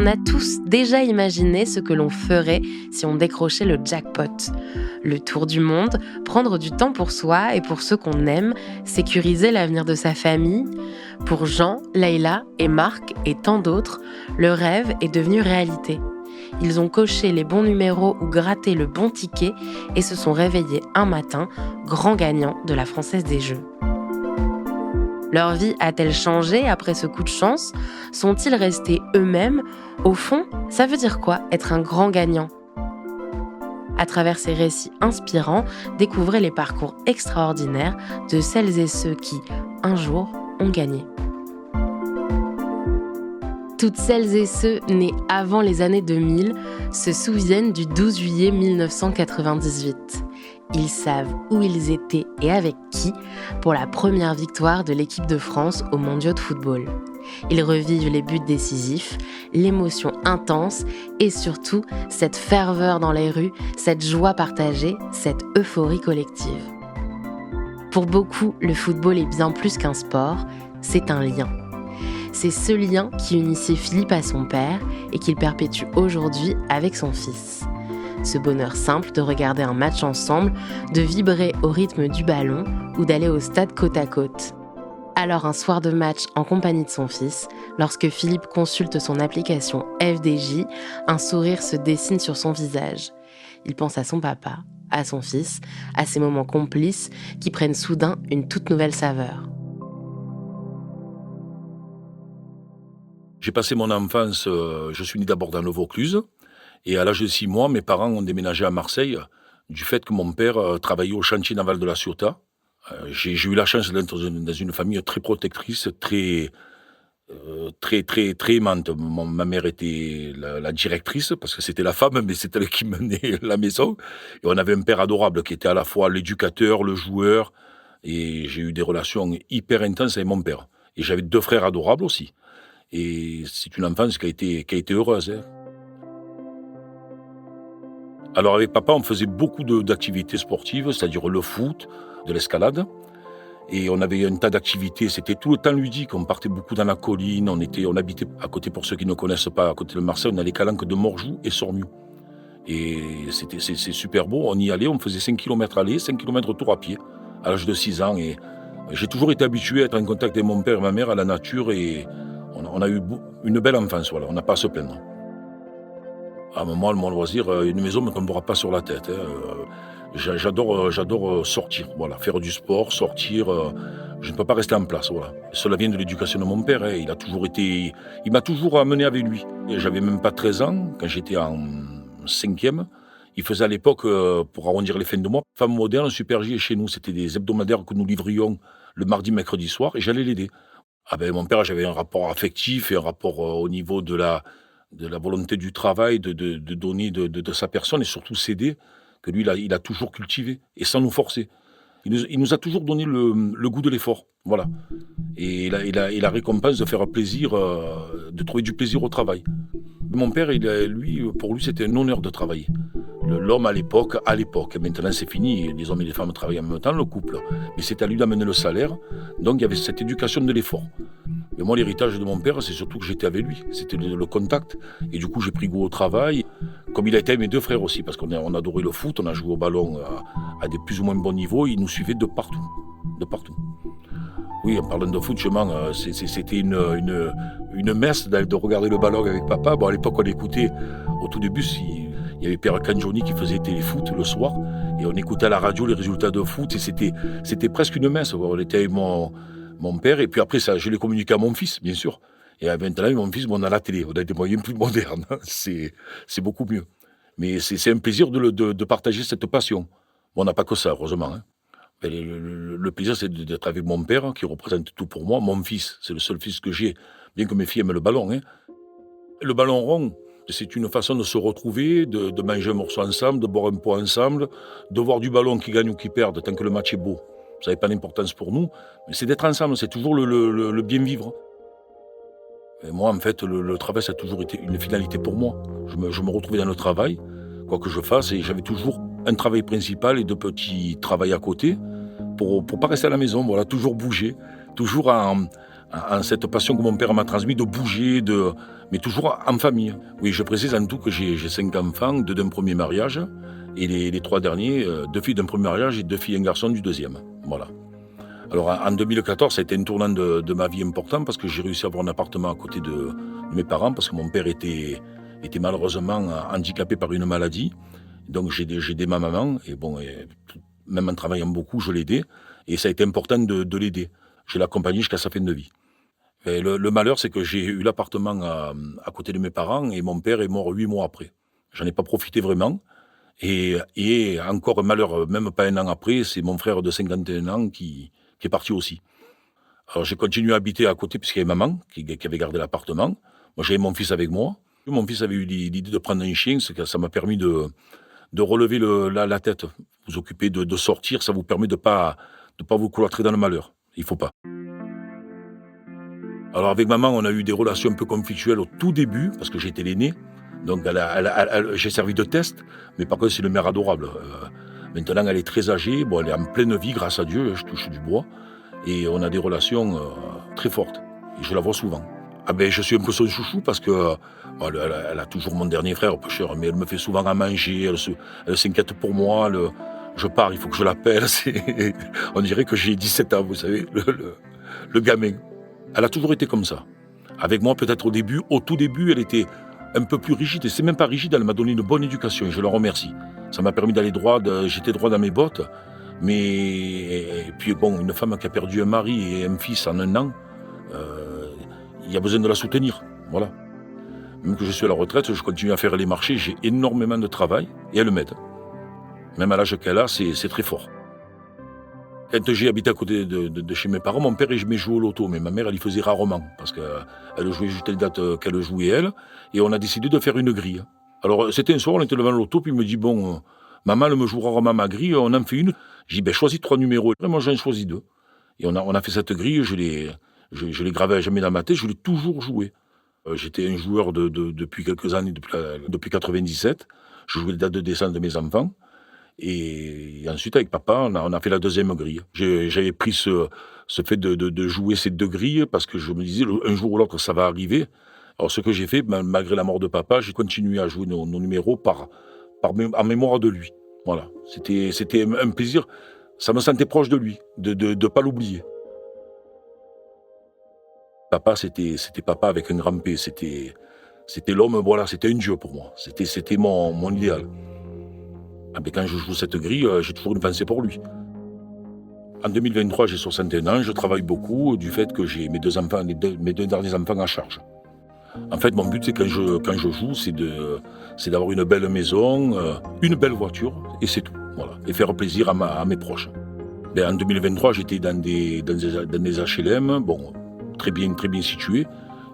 On a tous déjà imaginé ce que l'on ferait si on décrochait le jackpot. Le tour du monde, prendre du temps pour soi et pour ceux qu'on aime, sécuriser l'avenir de sa famille. Pour Jean, Leïla et Marc et tant d'autres, le rêve est devenu réalité. Ils ont coché les bons numéros ou gratté le bon ticket et se sont réveillés un matin, grands gagnants de la Française des Jeux. Leur vie a-t-elle changé après ce coup de chance ? Sont-ils restés eux-mêmes ? Au fond, ça veut dire quoi être un grand gagnant ? À travers ces récits inspirants, découvrez les parcours extraordinaires de celles et ceux qui, un jour, ont gagné. Toutes celles et ceux nés avant les années 2000 se souviennent du 12 juillet 1998. Ils savent où ils étaient et avec qui pour la première victoire de l'équipe de France aux mondiaux de football. Ils revivent les buts décisifs, l'émotion intense et surtout cette ferveur dans les rues, cette joie partagée, cette euphorie collective. Pour beaucoup, le football est bien plus qu'un sport, c'est un lien. C'est ce lien qui unissait Philippe à son père et qu'il perpétue aujourd'hui avec son fils. Ce bonheur simple de regarder un match ensemble, de vibrer au rythme du ballon ou d'aller au stade côte à côte. Alors un soir de match en compagnie de son fils, lorsque Philippe consulte son application FDJ, un sourire se dessine sur son visage. Il pense à son papa, à son fils, à ces moments complices qui prennent soudain une toute nouvelle saveur. J'ai passé mon enfance, je suis né d'abord dans le Vaucluse. Et à l'âge de 6 mois, mes parents ont déménagé à Marseille du fait que mon père travaillait au chantier naval de la Ciotat. J'ai eu la chance d'être dans une famille très protectrice, très aimante. Ma mère était la directrice, parce que c'était la femme, mais c'est elle qui menait la maison. Et on avait un père adorable qui était à la fois l'éducateur, le joueur. Et j'ai eu des relations hyper intenses avec mon père. Et j'avais 2 frères adorables aussi. Et c'est une enfance qui a été heureuse, hein. Alors avec papa, on faisait beaucoup d'activités sportives, c'est-à-dire le foot, de l'escalade. Et on avait un tas d'activités, c'était tout le temps ludique. On partait beaucoup dans la colline, on habitait à côté, pour ceux qui ne connaissent pas, à côté de Marseille, on a les calanques de Morjoux et Sormiou. Et c'est super beau, on y allait, on faisait 5 km aller, 5 km retour à pied, à l'âge de 6 ans. Et j'ai toujours été habitué à être en contact avec mon père et ma mère, à la nature, et on a eu une belle enfance, voilà, on n'a pas à se plaindre. À un moment, mon loisir, une maison ne me tombera pas sur la tête, hein. J'adore sortir, voilà, faire du sport, sortir. Je ne peux pas rester en place, voilà. Cela vient de l'éducation de mon père, hein. Il m'a toujours amené avec lui. Et j'avais même pas 13 ans, quand j'étais en 5e. Il faisait à l'époque, pour arrondir les fins de mois, Femme moderne, Super J chez nous. C'était des hebdomadaires que nous livrions le mardi, mercredi soir, et j'allais l'aider. Mon père, j'avais un rapport affectif et un rapport au niveau de la volonté du travail, de donner de sa personne et surtout s'aider, que lui, il a toujours cultivé, et sans nous forcer. Il nous a toujours donné le goût de l'effort, voilà. Et la récompense de faire plaisir, de trouver du plaisir au travail. Mon père, pour lui, c'était un honneur de travailler. L'homme à l'époque, maintenant c'est fini, les hommes et les femmes travaillent en même temps, le couple. Mais c'était à lui d'amener le salaire, donc il y avait cette éducation de l'effort. Mais moi, l'héritage de mon père, c'est surtout que j'étais avec lui, c'était le contact. Et du coup, j'ai pris goût au travail, comme il a été avec mes 2 frères aussi, parce qu'on adorait le foot, on a joué au ballon à des plus ou moins bons niveaux, ils nous suivaient de partout. Oui, en parlant de foot, c'était une messe de regarder le ballon avec papa. Bon, à l'époque, on écoutait, au tout début, il y avait Père Cangioni qui faisait téléfoot le soir, et on écoutait à la radio les résultats de foot, et c'était presque une messe. On était avec mon père, et puis après, ça, je l'ai communiqué à mon fils, bien sûr. Et à 20 ans, mon fils, on a la télé, on a des moyens plus modernes. C'est beaucoup mieux. Mais c'est un plaisir de partager cette passion. Bon, on n'a pas que ça, heureusement, hein. Le plaisir, c'est d'être avec mon père, qui représente tout pour moi. Mon fils, c'est le seul fils que j'ai, bien que mes filles aiment le ballon, hein. Le ballon rond, c'est une façon de se retrouver, de manger un morceau ensemble, de boire un pot ensemble, de voir du ballon qui gagne ou qui perd, tant que le match est beau. Ça n'avait pas d'importance pour nous, mais c'est d'être ensemble, c'est toujours le bien vivre. Et moi, en fait, le travail, ça a toujours été une finalité pour moi. Je me retrouvais dans le travail, quoi que je fasse, et j'avais toujours un travail principal et 2 petits travails à côté, pour pas rester à la maison, voilà, toujours bouger, toujours en en cette passion que mon père m'a transmise de bouger, mais toujours en famille. Oui, je précise en tout que j'ai 5 enfants, 2 d'un premier mariage, et les 3 derniers, 2 filles d'un premier mariage et 2 filles et un garçon du deuxième. Voilà. Alors en 2014, ça a été un tournant de ma vie important parce que j'ai réussi à avoir un appartement à côté de mes parents parce que mon père était malheureusement handicapé par une maladie. Donc j'ai aidé ma maman et même en travaillant beaucoup, je l'aidais et ça a été important de l'aider. Je l'ai accompagné jusqu'à sa fin de vie. Et le malheur, c'est que j'ai eu l'appartement à côté de mes parents et mon père est mort 8 mois après. J'en ai pas profité vraiment. Et encore un malheur, même pas un an après, c'est mon frère de 51 ans qui est parti aussi. Alors j'ai continué à habiter à côté puisqu'il y avait maman qui avait gardé l'appartement. Moi j'avais mon fils avec moi. Mon fils avait eu l'idée de prendre un chien, ça m'a permis de relever la tête. Vous occuper de sortir, ça vous permet de pas vous cloîtrer dans le malheur. Il faut pas. Alors avec maman, on a eu des relations un peu conflictuelles au tout début parce que j'étais l'aîné. Donc j'ai servi de test, mais par contre c'est une mère adorable. Maintenant elle est très âgée, elle est en pleine vie grâce à Dieu, je touche du bois, et on a des relations très fortes. Et je la vois souvent. Je suis un peu son chouchou parce que elle a toujours mon dernier frère, pêcheur, mais elle me fait souvent à manger, elle s'inquiète pour moi, je pars, il faut que je l'appelle. On dirait que j'ai 17 ans, vous savez, le gamin. Elle a toujours été comme ça. Avec moi peut-être au tout début, elle était un peu plus rigide, et c'est même pas rigide, elle m'a donné une bonne éducation, et je la remercie. Ça m'a permis d'aller droit, j'étais droit dans mes bottes, et puis une femme qui a perdu un mari et un fils en un an, il y a besoin de la soutenir, voilà. Même que je suis à la retraite, je continue à faire les marchés, j'ai énormément de travail, et elle m'aide. Même à l'âge qu'elle a, c'est très fort. Quand j'ai habité à côté de chez mes parents, mon père il jouait au loto, mais ma mère elle y faisait rarement, parce qu'elle jouait juste les dates qu'elle jouait elle, et on a décidé de faire une grille. Alors c'était un soir, on était devant le loto, puis il me dit, maman elle me joue rarement ma grille, on en fait une. J'ai dit, choisis 3 numéros. Et moi j'en ai choisi 2. Et on a fait cette grille, je l'ai gravée à jamais dans ma tête, je l'ai toujours joué. J'étais un joueur depuis quelques années, depuis 97, je jouais les dates de naissance de mes enfants. Et ensuite, avec papa, on a fait la deuxième grille. J'avais pris ce fait de jouer ces 2 grilles parce que je me disais, un jour ou l'autre, ça va arriver. Alors, ce que j'ai fait, malgré la mort de papa, j'ai continué à jouer nos numéros en mémoire de lui. Voilà. C'était un plaisir. Ça me sentait proche de lui, de pas l'oublier. Papa, c'était papa avec un grand P. C'était l'homme, c'était un dieu pour moi. C'était mon idéal. Quand je joue cette grille, j'ai toujours une pensée pour lui. En 2023, j'ai 61 ans, je travaille beaucoup du fait que j'ai mes 2 enfants, mes 2 derniers enfants à charge. En fait, mon but, c'est quand je joue, c'est d'avoir une belle maison, une belle voiture, et c'est tout. Voilà. Et faire plaisir à mes proches. En 2023, j'étais dans des HLM, très bien situés,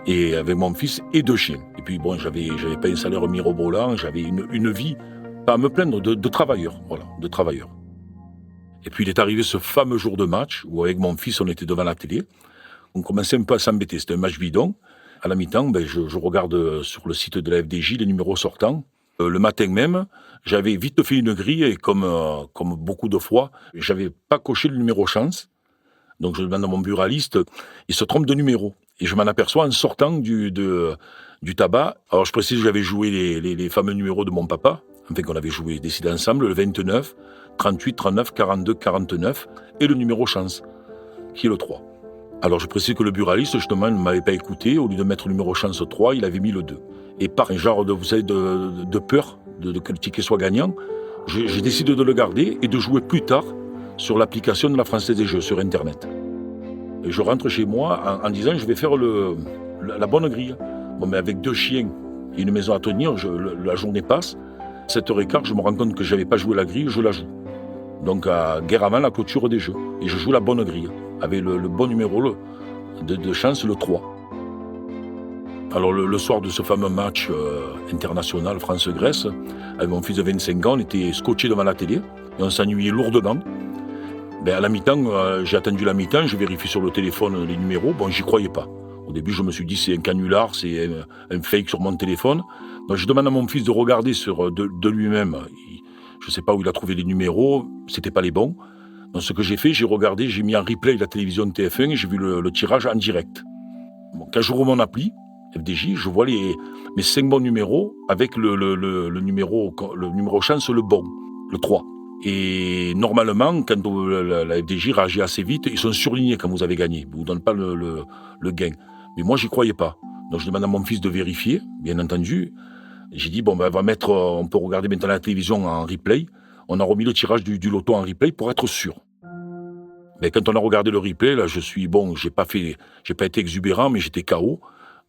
et avec mon fils et 2 chiens. Et puis j'avais pas un salaire mirobolant, j'avais une vie, pas à me plaindre, de travailleur, voilà, de travailleur. Et puis il est arrivé ce fameux jour de match, où avec mon fils, on était devant la télé, on commençait un peu à s'embêter, c'était un match bidon. À la mi-temps, je regarde sur le site de la FDJ les numéros sortants. Le matin même, j'avais vite fait une grille, et comme beaucoup de fois, j'avais pas coché le numéro chance. Donc je demande à mon buraliste, il se trompe de numéro. Et je m'en aperçois en sortant du tabac. Alors je précise que j'avais joué les fameux numéros de mon papa, qu'on avait décidé ensemble, le 29, 38, 39, 42, 49, et le numéro chance, qui est le 3. Alors je précise que le buraliste, justement, ne m'avait pas écouté, au lieu de mettre le numéro chance 3, il avait mis le 2. Et par un genre de peur que le ticket soit gagnant, j'ai décidé de le garder et de jouer plus tard sur l'application de la Française des Jeux sur Internet. Et je rentre chez moi en disant, je vais faire la bonne grille. Mais avec 2 chiens et une maison à tenir, la journée passe. 7h15, je me rends compte que je n'avais pas joué la grille, je la joue. Donc, guerre avant la clôture des Jeux. Et je joue la bonne grille, avec le bon numéro de chance, le 3. Alors, le soir de ce fameux match international France-Grèce, avec mon fils de 25 ans, on était scotché devant la télé, et on s'ennuyait lourdement. À la mi-temps, j'ai attendu la mi-temps, je vérifie sur le téléphone les numéros, j'y croyais pas. Au début, je me suis dit, c'est un canular, c'est un fake sur mon téléphone. Donc, je demande à mon fils de regarder de lui-même. Je ne sais pas où il a trouvé les numéros, c'était pas les bons. Donc, ce que j'ai fait, j'ai regardé, j'ai mis en replay la télévision de TF1 et j'ai vu le tirage en direct. quand j'ouvre mon appli, FDJ, je vois mes 5 bons numéros avec le numéro chance, le bon, le 3. Et normalement, quand la FDJ réagit assez vite, ils sont surlignés quand vous avez gagné. Ils ne vous donnent pas le gain. Mais moi, j'y croyais pas. Donc, je demande à mon fils de vérifier, bien entendu. J'ai dit, on peut regarder maintenant la télévision en replay. On a remis le tirage du loto en replay pour être sûr. Mais quand on a regardé le replay, là, j'ai pas été exubérant, mais j'étais KO.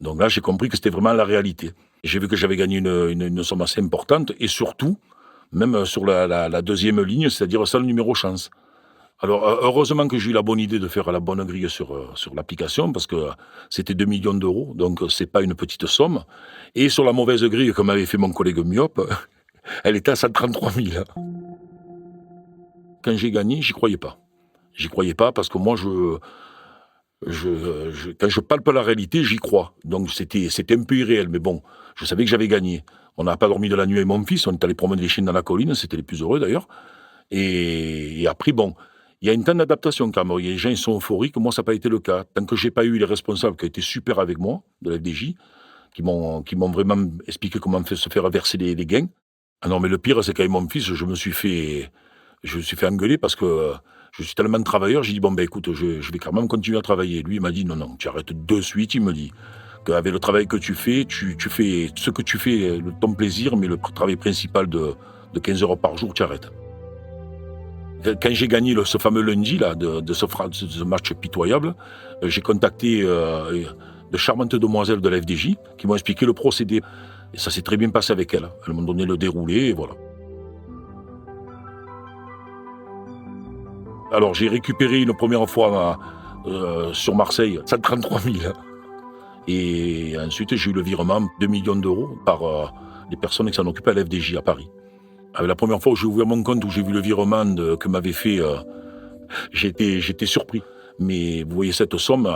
Donc là, j'ai compris que c'était vraiment la réalité. J'ai vu que j'avais gagné une somme assez importante, et surtout, même sur la deuxième ligne, c'est-à-dire sans le numéro chance. Alors, heureusement que j'ai eu la bonne idée de faire la bonne grille sur l'application, parce que c'était 2 millions d'euros, donc c'est pas une petite somme. Et sur la mauvaise grille que m'avait fait mon collègue myope, elle était à 133 000. Quand j'ai gagné, j'y croyais pas. J'y croyais pas parce que moi, quand je palpe la réalité, j'y crois. Donc c'était un peu irréel, mais bon, je savais que j'avais gagné. On n'a pas dormi de la nuit avec mon fils, on est allé promener les chiens dans la colline, c'était les plus heureux d'ailleurs. Et après, il y a une temps d'adaptation quand même. Les gens ils sont euphoriques, moi ça n'a pas été le cas. Tant que j'ai pas eu les responsables qui étaient super avec moi, de la FDJ, qui m'ont vraiment expliqué comment se faire verser les gains. Ah non, mais le pire, c'est qu'avec mon fils, je me suis fait engueuler parce que je suis tellement travailleur, j'ai dit, écoute, je vais quand même continuer à travailler. Lui, il m'a dit, non, tu arrêtes de suite, il me dit, qu'avec le travail que tu fais, tu fais ce que tu fais, ton plaisir, mais le travail principal de 15 heures par jour, tu arrêtes. Quand j'ai gagné ce fameux lundi, là, de ce match pitoyable, j'ai contacté de charmantes demoiselles de la FDJ qui m'ont expliqué le procédé. Et ça s'est très bien passé avec elles. Elles m'ont donné le déroulé, et voilà. Alors, j'ai récupéré une première fois sur Marseille 133 000. Et ensuite, j'ai eu le virement de 2 millions d'euros par les personnes qui s'en occupaient à la FDJ à Paris. La première fois où j'ai ouvert mon compte, où j'ai vu le virement que m'avait fait, j'étais surpris. Mais vous voyez, cette somme,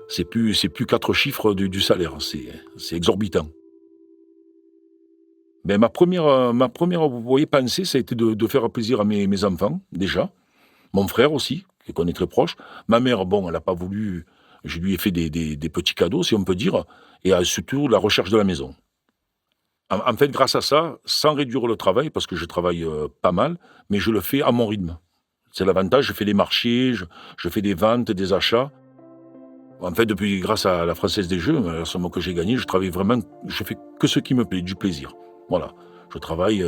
c'est plus 4 chiffres du salaire. C'est exorbitant. Mais ma première, vous voyez, pensée, ça a été de faire plaisir à mes enfants, déjà. Mon frère aussi, qu'on est très proche. Ma mère, elle n'a pas voulu. Je lui ai fait des petits cadeaux, si on peut dire, et surtout la recherche de la maison. En fait, grâce à ça, sans réduire le travail, parce que je travaille pas mal, mais je le fais à mon rythme. C'est l'avantage, je fais des marchés, je fais des ventes, des achats. En fait, grâce à la Française des Jeux, la somme que j'ai gagnée, je travaille vraiment, je fais que ce qui me plaît, du plaisir. Voilà. Je travaille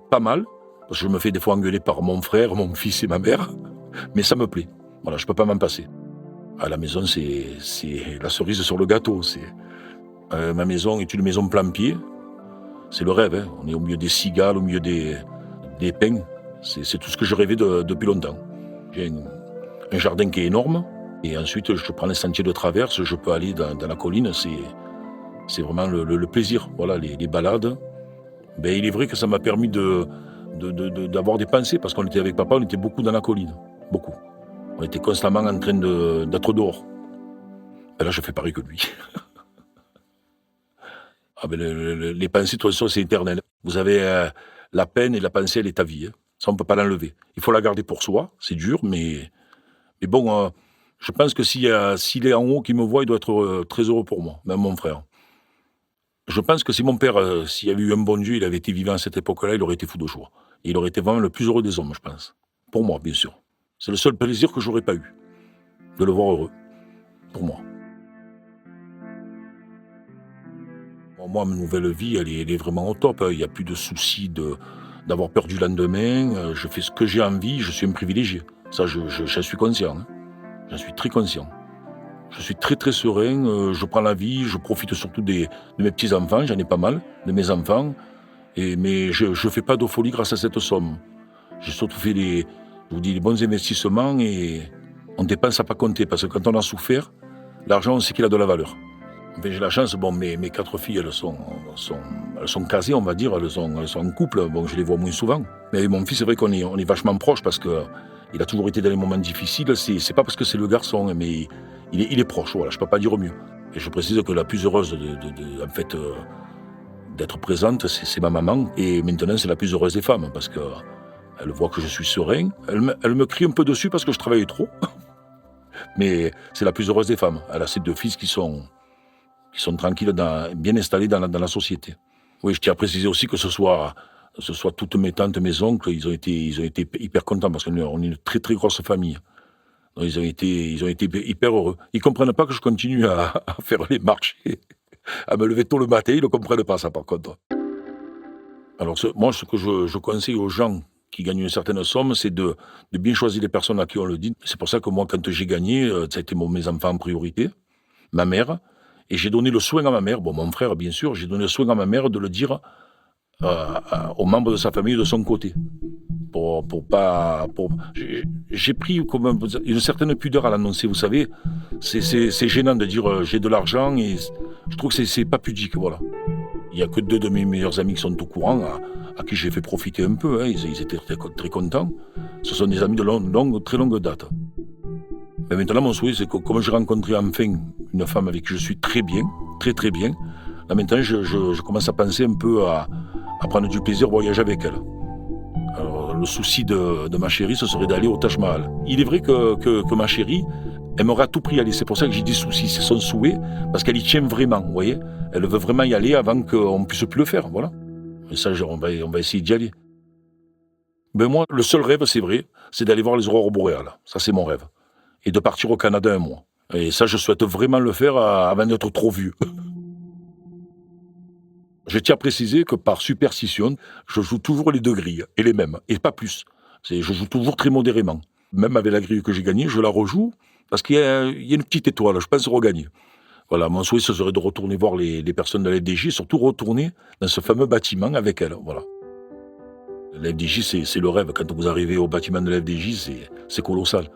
pas mal, parce que je me fais des fois engueuler par mon frère, mon fils et ma mère, mais ça me plaît. Voilà, je peux pas m'en passer. À la maison, c'est la cerise sur le gâteau. Ma maison est une maison plan-pied. C'est le rêve, hein. On est au milieu des cigales, au milieu des pins. C'est tout ce que je rêvais depuis longtemps. J'ai un jardin qui est énorme, et ensuite je prends les sentiers de traverse, je peux aller dans la colline, c'est vraiment le plaisir. Voilà, les balades. Il est vrai que ça m'a permis d'avoir des pensées, parce qu'on était avec papa, on était beaucoup dans la colline. Beaucoup. On était constamment en train d'être dehors. Là, je fais pareil que lui. Les pensées, de toute façon, c'est éternel. Vous avez la peine et la pensée, elle est à vie. Hein. Ça, on ne peut pas l'enlever. Il faut la garder pour soi, c'est dur, mais bon, je pense que s'il est en haut, qu'il me voit, il doit être très heureux pour moi, même mon frère. Je pense que si mon père, s'il y avait eu un bon Dieu, il avait été vivant à cette époque-là, il aurait été fou de joie. Et il aurait été vraiment le plus heureux des hommes, je pense. Pour moi, bien sûr. C'est le seul plaisir que j'aurais pas eu, de le voir heureux, pour moi. Moi, ma nouvelle vie, elle est vraiment au top. Il n'y a plus de soucis d'avoir peur du lendemain. Je fais ce que j'ai envie, je suis un privilégié. Ça, j'en suis conscient. Hein. J'en suis très conscient. Je suis très très serein, je prends la vie, je profite surtout de mes petits-enfants, j'en ai pas mal, de mes enfants. Mais je ne fais pas de folie grâce à cette somme. J'ai surtout fait les bons investissements, et on dépense à pas compter. Parce que quand on a souffert, l'argent, on sait qu'il a de la valeur. J'ai la chance, mes 4 filles, elles sont casées, on va dire, elles sont en couple, je les vois moins souvent. Mais avec mon fils, c'est vrai qu'on est vachement proches, parce qu'il a toujours été dans les moments difficiles. C'est pas parce que c'est le garçon, mais il est proche, voilà, je peux pas dire mieux. Et je précise que la plus heureuse d'être présente, c'est ma maman, et maintenant c'est la plus heureuse des femmes, parce qu'elle voit que je suis serein. Elle me crie un peu dessus parce que je travaille trop, mais c'est la plus heureuse des femmes. Elle a ses 2 fils qui sont qui sont tranquilles, bien installés dans la société. Oui, je tiens à préciser aussi que ce soit toutes mes tantes, mes oncles, ils ont été hyper contents parce qu'on est une très très grosse famille. Donc, ils ont été hyper heureux. Ils comprennent pas que je continue à faire les marchés, à me lever tôt le matin. Ils ne comprennent pas ça, par contre. Alors, moi, ce que je conseille aux gens qui gagnent une certaine somme, c'est de bien choisir les personnes à qui on le dit. C'est pour ça que moi, quand j'ai gagné, ça a été mes enfants en priorité, ma mère, et j'ai donné le soin à ma mère, mon frère, bien sûr, j'ai donné le soin à ma mère de le dire aux membres de sa famille de son côté. J'ai pris comme une certaine pudeur à l'annoncer, vous savez. C'est gênant de dire j'ai de l'argent, et je trouve que c'est pas pudique, voilà. Il n'y a que 2 de mes meilleurs amis qui sont au courant, à qui j'ai fait profiter un peu, hein. Ils étaient très, très contents. Ce sont des amis de très longue date. Mais maintenant, mon souhait, c'est que comme j'ai rencontré enfin une femme avec qui je suis très bien, très très bien, là maintenant je commence à penser un peu à prendre du plaisir au voyage avec elle. Alors, le souci de ma chérie, ce serait d'aller au Taj Mahal. Il est vrai que ma chérie aimerait à tout prix y aller. C'est pour ça que j'ai dit souci, c'est son souhait, parce qu'elle y tient vraiment, vous voyez. Elle veut vraiment y aller avant qu'on ne puisse plus le faire, voilà. Et ça, on va essayer d'y aller. Ben moi, le seul rêve, c'est vrai, c'est d'aller voir les aurores boréales. Ça, c'est mon rêve. Et de partir au Canada un mois. Et ça, je souhaite vraiment le faire avant d'être trop vieux. Je tiens à préciser que par superstition, je joue toujours les 2 grilles, et les mêmes, et pas plus. Je joue toujours très modérément. Même avec la grille que j'ai gagnée, je la rejoue, parce qu'il y a une petite étoile, je pense regagner. Voilà, mon souhait, ce serait de retourner voir les personnes de la FDJ, surtout retourner dans ce fameux bâtiment avec elles, voilà. La FDJ, c'est le rêve. Quand vous arrivez au bâtiment de la FDJ, c'est colossal.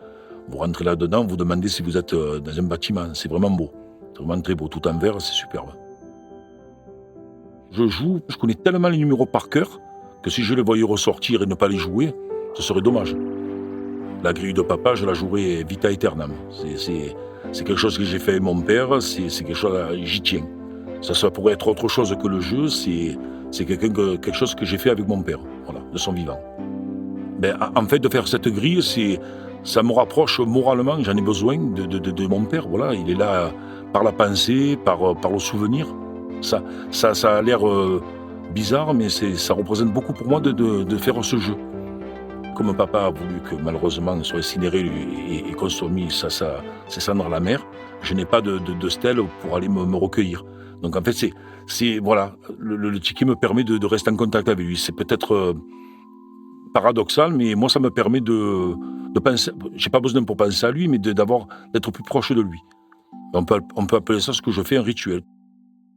Vous rentrez là-dedans, vous demandez si vous êtes dans un bâtiment. C'est vraiment beau. C'est vraiment très beau. Tout en verre, c'est superbe. Je connais tellement les numéros par cœur que si je les voyais ressortir et ne pas les jouer, ce serait dommage. La grille de papa, je la jouerais vita aeternam. C'est quelque chose que j'ai fait avec mon père, c'est quelque chose, j'y tiens. Ça pourrait être autre chose que le jeu, c'est quelque chose que j'ai fait avec mon père, voilà, de son vivant. En fait, de faire cette grille, ça me rapproche moralement, j'en ai besoin de mon père, voilà. Il est là par la pensée, par le souvenir. Ça a l'air bizarre, mais ça représente beaucoup pour moi de faire ce jeu. Comme papa a voulu que malheureusement soit incinéré et qu'on soit mis ses cendres à la mer, je n'ai pas de stèle pour aller me recueillir. Donc en fait, voilà, le ticket me permet de rester en contact avec lui. C'est peut-être paradoxal, mais moi ça me permet de penser. J'ai pas besoin pour penser à lui, mais d'être plus proche de lui. On peut appeler ça, ce que je fais, un rituel.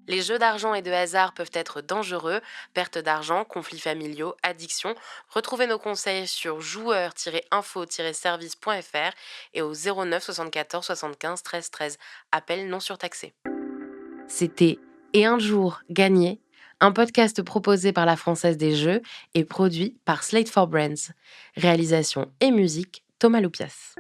Les jeux d'argent et de hasard peuvent être dangereux, perte d'argent, conflits familiaux, addiction. Retrouvez nos conseils sur joueur-info-service.fr et au 09 74 75 13 13. Appel non surtaxé. C'était Et un jour gagné, un podcast proposé par la Française des Jeux et produit par Slate for Brands. Réalisation et musique, Thomas Loupias.